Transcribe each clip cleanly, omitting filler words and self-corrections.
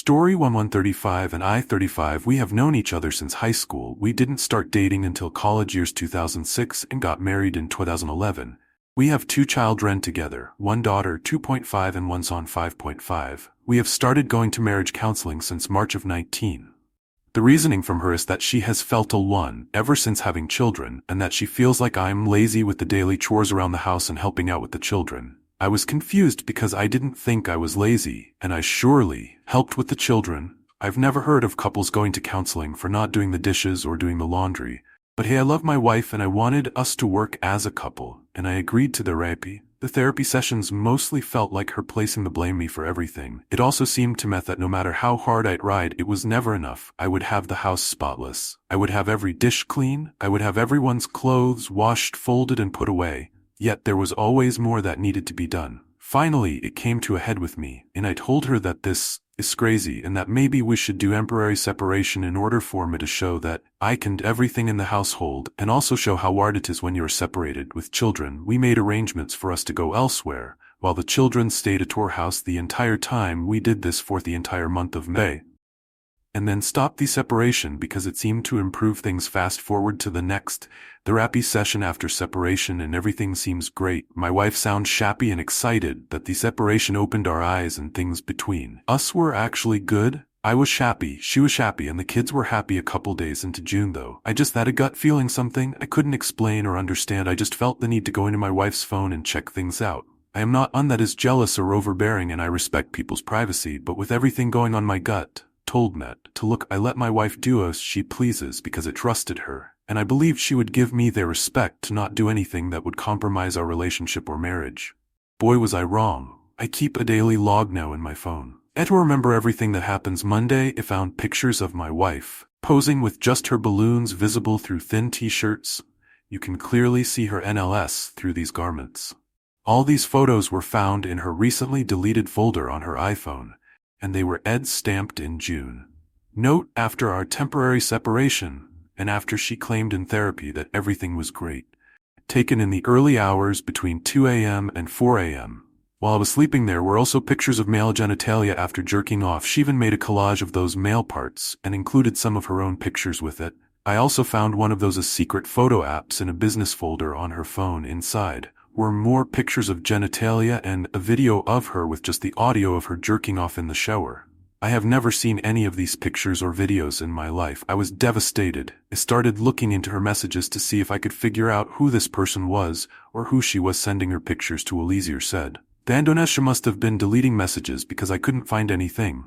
Story 1135 and I 35. We have known each other since high school. We didn't start dating until college years 2006 and got married in 2011. We have 2 children together, one daughter 2.5 and one son 5.5. We have started going to marriage counseling since March of 19. The reasoning from her is that she has felt alone ever since having children and that she feels like I'm lazy with the daily chores around the house and helping out with the children. I was confused because I didn't think I was lazy, and I surely helped with the children. I've never heard of couples going to counseling for not doing the dishes or doing the laundry. But hey, I love my wife and I wanted us to work as a couple, and I agreed to therapy. The therapy sessions mostly felt like her placing the blame me for everything. It also seemed to me that no matter how hard I'd tried, it was never enough. I would have the house spotless. I would have every dish clean. I would have everyone's clothes washed, folded, and put away. Yet there was always more that needed to be done. Finally, it came to a head with me, and I told her that this is crazy and that maybe we should do temporary separation in order for me to show that I can do everything in the household and also show how hard it is when you're separated with children. We made arrangements for us to go elsewhere, while the children stayed at our house the entire time. We did this for the entire month of May, and then stopped the separation because it seemed to improve things. Fast forward to the next therapy session after separation and everything seems great. My wife sounds happy and excited that the separation opened our eyes and things between us were actually good. I was happy, she was happy, and the kids were happy. A couple days into June though, I just had a gut feeling, something I couldn't explain or understand. I just felt the need to go into my wife's phone and check things out. I am not one that is jealous or overbearing and I respect people's privacy, but with everything going on, my gut told me to look. I let my wife do as she pleases because I trusted her, and I believed she would give me the respect to not do anything that would compromise our relationship or marriage. Boy, was I wrong. I keep a daily log now in my phone. I had to remember everything that happens. Monday, I found pictures of my wife posing with just her balloons visible through thin t-shirts. You can clearly see her NLS through these garments. All these photos were found in her recently deleted folder on her iPhone, and they were stamped in June. Note: after our temporary separation, and after she claimed in therapy that everything was great. Taken in the early hours between 2 a.m. and 4 a.m. While I was sleeping. There were also pictures of male genitalia after jerking off. She even made a collage of those male parts and included some of her own pictures with it. I also found one of those secret photo apps in a business folder on her phone. Inside were more pictures of genitalia and a video of her with just the audio of her jerking off in the shower. I have never seen any of these pictures or videos in my life. I was devastated. I started looking into her messages to see if I could figure out who this person was or who she was sending her pictures to. Eliezer said the Indonesia must have been deleting messages because I couldn't find anything.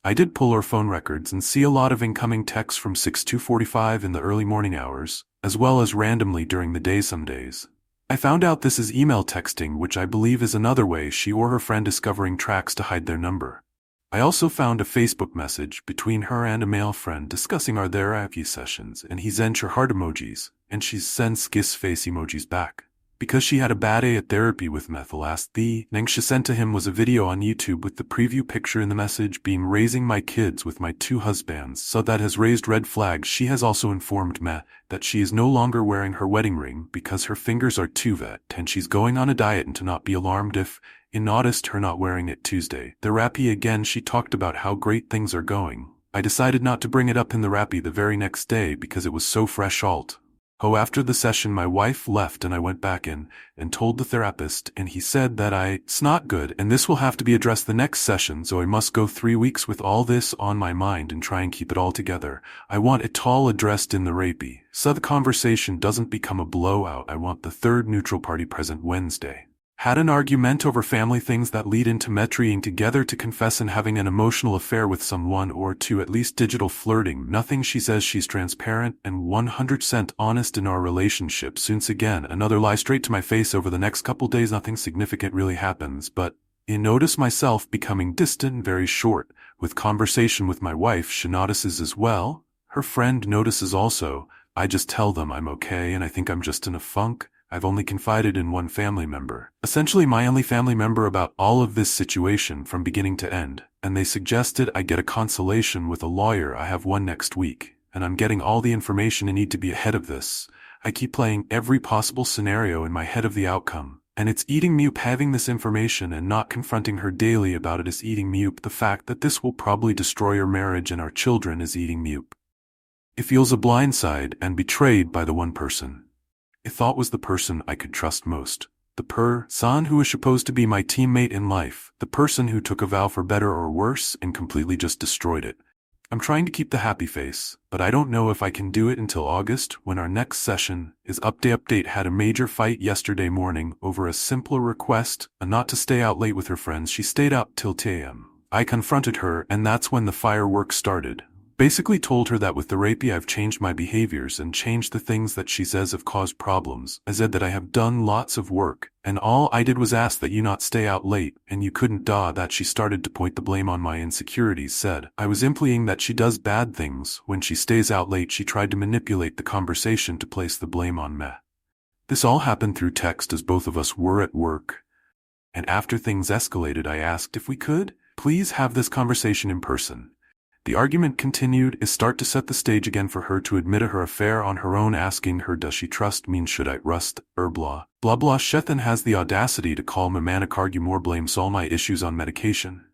I did pull her phone records and see a lot of incoming texts from 6 to 45 in the early morning hours, as well as randomly during the day some days. I found out this is email texting, which I believe is another way she or her friend discovering tracks to hide their number. I also found a Facebook message between her and a male friend discussing our therapy sessions, and he sent her heart emojis, and she sends kiss face emojis back. Because she had a bad day at therapy with meth last, the thing she sent to him was a video on YouTube with the preview picture in the message being raising my kids with my 2 husbands, so that has raised red flags. She has also informed me that she is no longer wearing her wedding ring because her fingers are too wet, and she's going on a diet and to not be alarmed if I noticed her not wearing it Tuesday. Therapy again, she talked about how great things are going. I decided not to bring it up in therapy the very next day because it was so fresh alt. After the session my wife left and I went back in and told the therapist, and he said that it's not good and this will have to be addressed the next session, so I must go 3 weeks with all this on my mind and try and keep it all together. I want it all addressed in therapy, so the conversation doesn't become a blowout. I want the third neutral party present Wednesday. Had an argument over family things that lead into metrying together to confess and having an emotional affair with someone, or to at least digital flirting. Nothing. She says she's transparent and 100% honest in our relationship. Since again, another lie straight to my face. Over the next couple days nothing significant really happens, but I notice myself becoming distant and very short. With conversation with my wife, she notices as well. Her friend notices also. I just tell them I'm okay and I think I'm just in a funk. I've only confided in one family member, essentially my only family member, about all of this situation from beginning to end, and they suggested I get a consultation with a lawyer. I have one next week, and I'm getting all the information I need to be ahead of this. I keep playing every possible scenario in my head of the outcome. And it's eating me up having this information and not confronting her daily about it is eating me up. The fact that this will probably destroy our marriage and our children is eating me up. It feels a blindside and betrayed by the one person I thought was the person I could trust most. The person who was supposed to be my teammate in life, the person who took a vow for better or worse and completely just destroyed it. I'm trying to keep the happy face, but I don't know if I can do it until August when our next session is update. Had a major fight yesterday morning over a simpler request, not to stay out late with her friends. She stayed out till 10 a.m. I confronted her and that's when the fireworks started. Basically told her that with therapy I've changed my behaviors and changed the things that she says have caused problems. I said that I have done lots of work, and all I did was ask that you not stay out late, and you couldn't. That she started to point the blame on my insecurities. Said I was implying that she does bad things when she stays out late. She tried to manipulate the conversation to place the blame on me. This all happened through text as both of us were at work. And after things escalated I asked if we could please have this conversation in person. The argument continued is start to set the stage again for her to admit her affair on her own, asking her does she trust me, should I rust, blah blah. She then has the audacity to call me manic, argue more, blames all my issues on medication.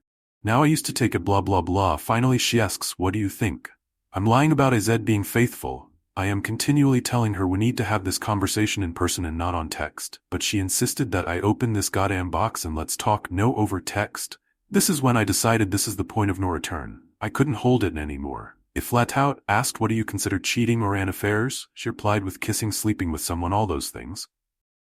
Now I used to take it blah blah blah. Finally she asks what do you think? I'm lying about Ized being faithful. I am continually telling her we need to have this conversation in person and not on text, but she insisted that I open this goddamn box and let's talk, no over text. This is when I decided this is the point of no return. I couldn't hold it anymore. I flat out asked what do you consider cheating or an affairs? She replied with kissing, sleeping with someone, all those things.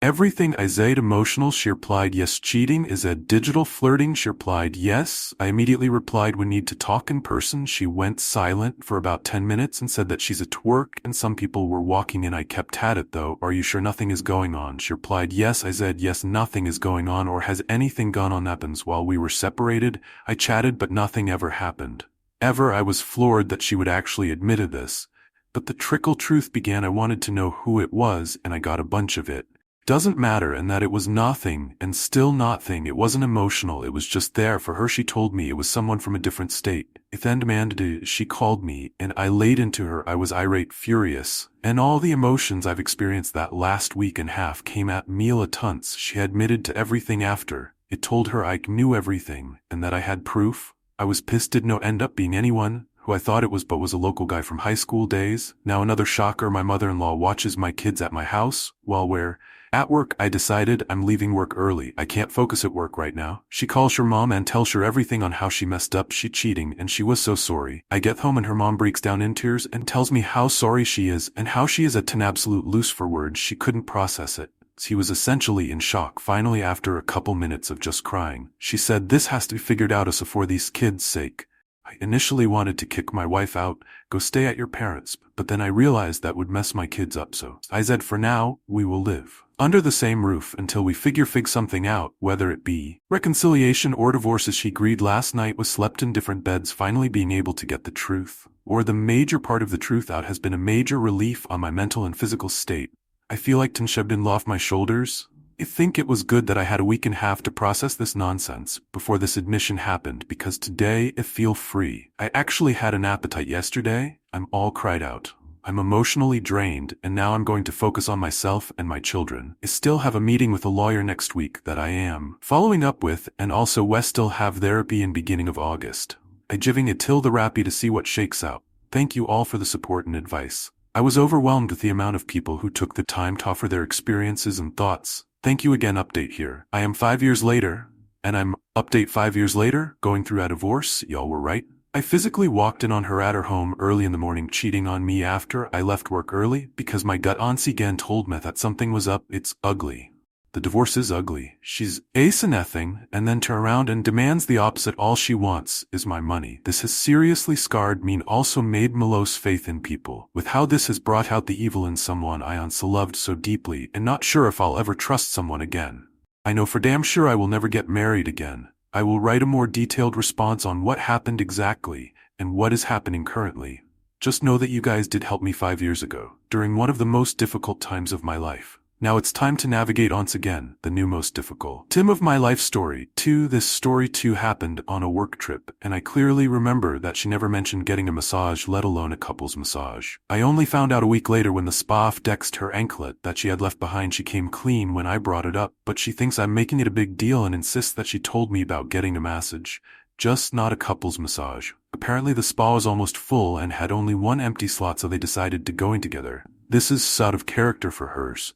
Everything. I said emotional. She replied yes. Cheating is a digital flirting. She replied yes. I immediately replied we need to talk in person. She went silent for about 10 minutes and said that she's at work and some people were walking in. I kept at it though. Are you sure nothing is going on? She replied yes. I said yes, nothing is going on. Or has anything gone on? Happens while we were separated. I chatted but nothing ever happened. Ever. I was floored that she would actually admit this. But the trickle truth began. I wanted to know who it was and I got a bunch of it. Doesn't matter, and that it was nothing and still nothing. It wasn't emotional, it was just there for her. She told me it was someone from a different state. It then demanded. She called me and I laid into her. I was irate, furious, and all the emotions I've experienced that last week and a half came at me a tons. She admitted to everything after. It told her I knew everything and that I had proof. I was pissed. Did not end up being anyone who I thought it was, but was a local guy from high school days. Now another shocker. My mother-in-law watches my kids at my house while we're at work. I decided I'm leaving work early. I can't focus at work right now. She calls her mom and tells her everything on how she messed up. She cheating and she was so sorry. I get home and her mom breaks down in tears and tells me how sorry she is and how she is at an absolute loss for words. She couldn't process it. She was essentially in shock. Finally, after a couple minutes of just crying, she said this has to be figured out us for these kids' sake. I initially wanted to kick my wife out, go stay at your parents, but then I realized that would mess my kids up, so I said for now, we will live under the same roof until we figure something out, whether it be reconciliation or divorce. As she agreed last night, was slept in different beds. Finally being able to get the truth, or the major part of the truth out, has been a major relief on my mental and physical state. I feel like tin have been off my shoulders. I think it was good that I had a week and a half to process this nonsense before this admission happened, because today I feel free. I actually had an appetite yesterday. I'm all cried out. I'm emotionally drained, and now I'm going to focus on myself and my children. I still have a meeting with a lawyer next week that I am following up with, and also we still have therapy in beginning of August. I giving it till the rappy to see what shakes out. Thank you all for the support and advice. I was overwhelmed with the amount of people who took the time to offer their experiences and thoughts. Thank you again. Update here. I am 5 years later, and I'm update 5 years later, going through a divorce. Y'all were right. I physically walked in on her at her home early in the morning, cheating on me after I left work early because my gut once again told me that something was up. It's ugly. The divorce is ugly. She's acing nothing and then turn around and demands the opposite. All she wants is my money. This has seriously scarred me and also made me lose faith in people, with how this has brought out the evil in someone I once loved so deeply, and not sure if I'll ever trust someone again. I know for damn sure I will never get married again. I will write a more detailed response on what happened exactly and what is happening currently. Just know that you guys did help me 5 years ago, during one of the most difficult times of my life. Now it's time to navigate once again, the new most difficult Tim of my life story. 2. This story too happened on a work trip, and I clearly remember that she never mentioned getting a massage, let alone a couple's massage. I only found out a week later when the spa flexed her anklet that she had left behind. She came clean when I brought it up, but she thinks I'm making it a big deal and insists that she told me about getting a massage, just not a couple's massage. Apparently the spa was almost full and had only one empty slot, so they decided to go in together. This is out of character for hers.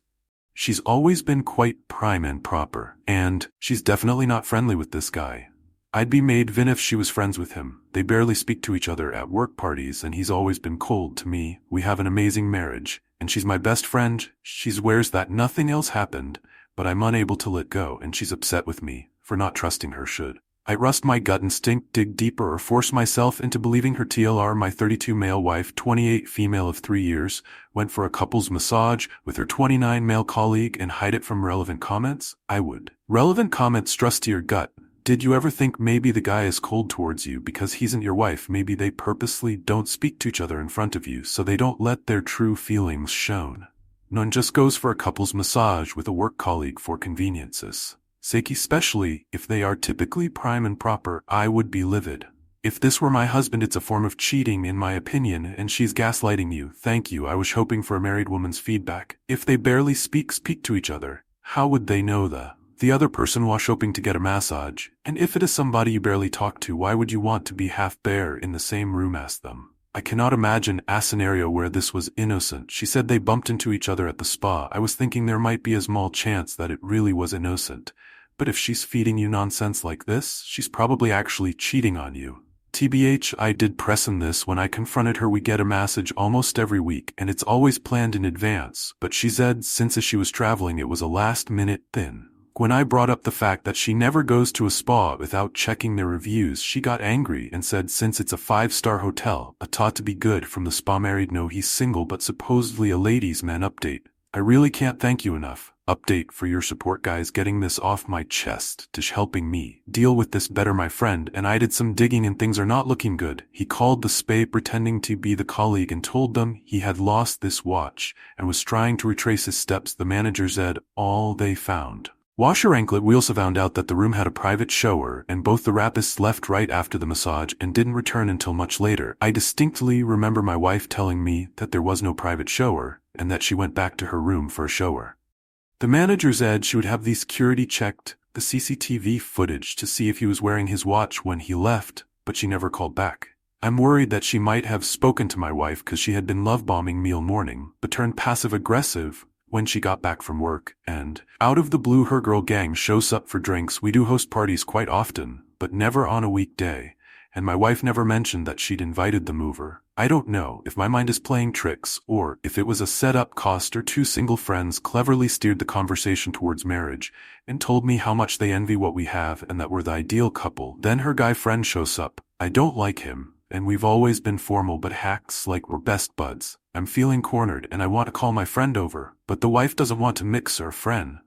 She's always been quite prime and proper, and she's definitely not friendly with this guy. I'd be made Vin if she was friends with him. They barely speak to each other at work parties, and he's always been cold to me. We have an amazing marriage, and she's my best friend. She swears that nothing else happened, but I'm unable to let go, and she's upset with me for not trusting her. Should I trust my gut instinct, dig deeper, or force myself into believing her? TLR, my 32 male wife, 28 female of 3 years, went for a couple's massage with her 29 male colleague and hide it from relevant comments? I would. Relevant comments. Trust your gut. Did you ever think maybe the guy is cold towards you because he isn't your wife? Maybe they purposely don't speak to each other in front of you so they don't let their true feelings shown. None just goes for a couple's massage with a work colleague for convenience's sake, especially if they are typically prime and proper. I would be livid. If this were my husband, it's a form of cheating in my opinion, and she's gaslighting you. Thank you. I was hoping for a married woman's feedback. If they barely speak to each other, how would they know the other person was hoping to get a massage? And if it is somebody you barely talk to, why would you want to be half bare in the same room as them? I cannot imagine a scenario where this was innocent. She said they bumped into each other at the spa. I was thinking there might be a small chance that it really was innocent. But if she's feeding you nonsense like this, she's probably actually cheating on you. TBH, I did press on this when I confronted her. We get a massage almost every week, and it's always planned in advance, but she said since she was traveling it was a last-minute thing. When I brought up the fact that she never goes to a spa without checking their reviews, she got angry and said since it's a 5-star hotel, a taught to be good from the spa. Married? No, he's single, but supposedly a ladies' man. Update. I really can't thank you enough. Update for your support, guys. Getting this off my chest to helping me deal with this better. My friend and I did some digging and things are not looking good. He called the spa pretending to be the colleague and told them he had lost this watch and was trying to retrace his steps. The manager said all they found was her anklet. We also found out that the room had a private shower, and both the rapists left right after the massage and didn't return until much later. I distinctly remember my wife telling me that there was no private shower and that she went back to her room for a shower. The manager said she would have the security checked the CCTV footage to see if he was wearing his watch when he left, but she never called back. I'm worried that she might have spoken to my wife because she had been love-bombing me all morning, but turned passive-aggressive when she got back from work, and out of the blue her girl gang shows up for drinks. We do host parties quite often, but never on a weekday, and my wife never mentioned that she'd invited the mover. I don't know if my mind is playing tricks or if it was a set-up cost or two single friends cleverly steered the conversation towards marriage and told me how much they envy what we have and that we're the ideal couple. Then her guy friend shows up. I don't like him, and we've always been formal but acts like we're best buds. I'm feeling cornered and I want to call my friend over, but the wife doesn't want to mix her friend.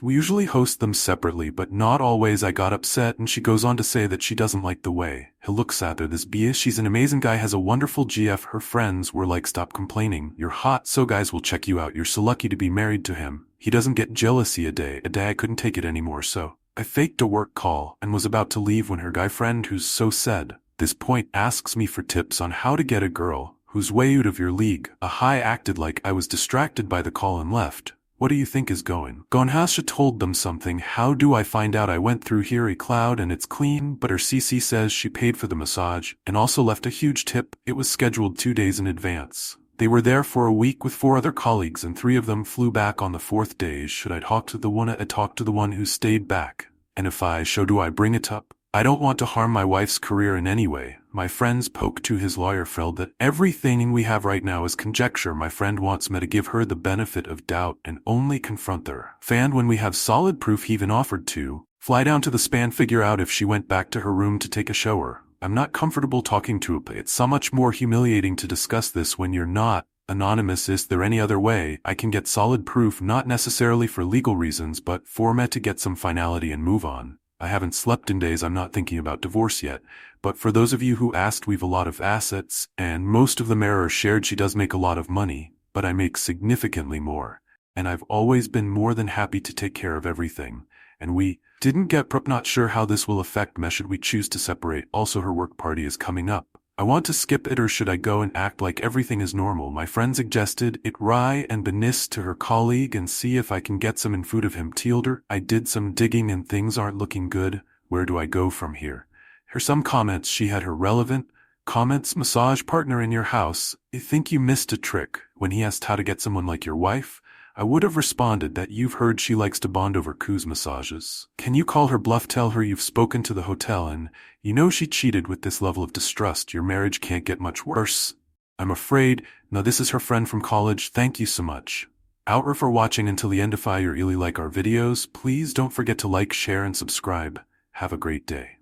We usually host them separately, but not always. I got upset and she goes on to say that she doesn't like the way he looks at her. This BS. She's an amazing guy, has a wonderful GF. Her friends were like, stop complaining. You're hot, so guys will check you out. You're so lucky to be married to him. He doesn't get jealousy a day. I couldn't take it anymore, so I faked a work call and was about to leave when her guy friend, who's so said this point, asks me for tips on how to get a girl who's way out of your league. I acted like I was distracted by the call and left. What do you think is going on? Hasha told them something. How do I find out? I went through here a cloud and it's clean, but her CC says she paid for the massage and also left a huge tip. It was scheduled 2 days in advance. They were there for a week with 4 other colleagues and 3 of them flew back on the 4th day. Should I talk to the one? I talked to the one who stayed back. And if I do I bring it up? I don't want to harm my wife's career in any way. My friends poke to his lawyer Fred that everything we have right now is conjecture. My friend wants me to give her the benefit of doubt and only confront her. Fan when we have solid proof. He even offered to fly down to the span, figure out if she went back to her room to take a shower. I'm not comfortable talking to her. It's so much more humiliating to discuss this when you're not anonymous. Is there any other way I can get solid proof, not necessarily for legal reasons, but for me to get some finality and move on? I haven't slept in days. I'm not thinking about divorce yet, but for those of you who asked, we've a lot of assets, and most of them are shared. She does make a lot of money, but I make significantly more. and I've always been more than happy to take care of everything. And we didn't get not sure how this will affect me should we choose to separate. Also, her work party is coming up. I want to skip it, or should I go and act like everything is normal? My friend suggested it rye and benis to her colleague and see if I can get some in food of him. Tilder, I did some digging and things aren't looking good. Where do I go from here? Her some comments. She had her relevant comments. Massage partner in your house. I think you missed a trick. When he asked how to get someone like your wife, I would have responded that you've heard she likes to bond over cruise massages. Can you call her bluff? Tell her you've spoken to the hotel and you know she cheated. With this level of distrust, your marriage can't get much worse. I'm afraid. No, this is her friend from college. Thank you so much. Outra for watching until the end. If you really like our videos, please don't forget to like, share, and subscribe. Have a great day.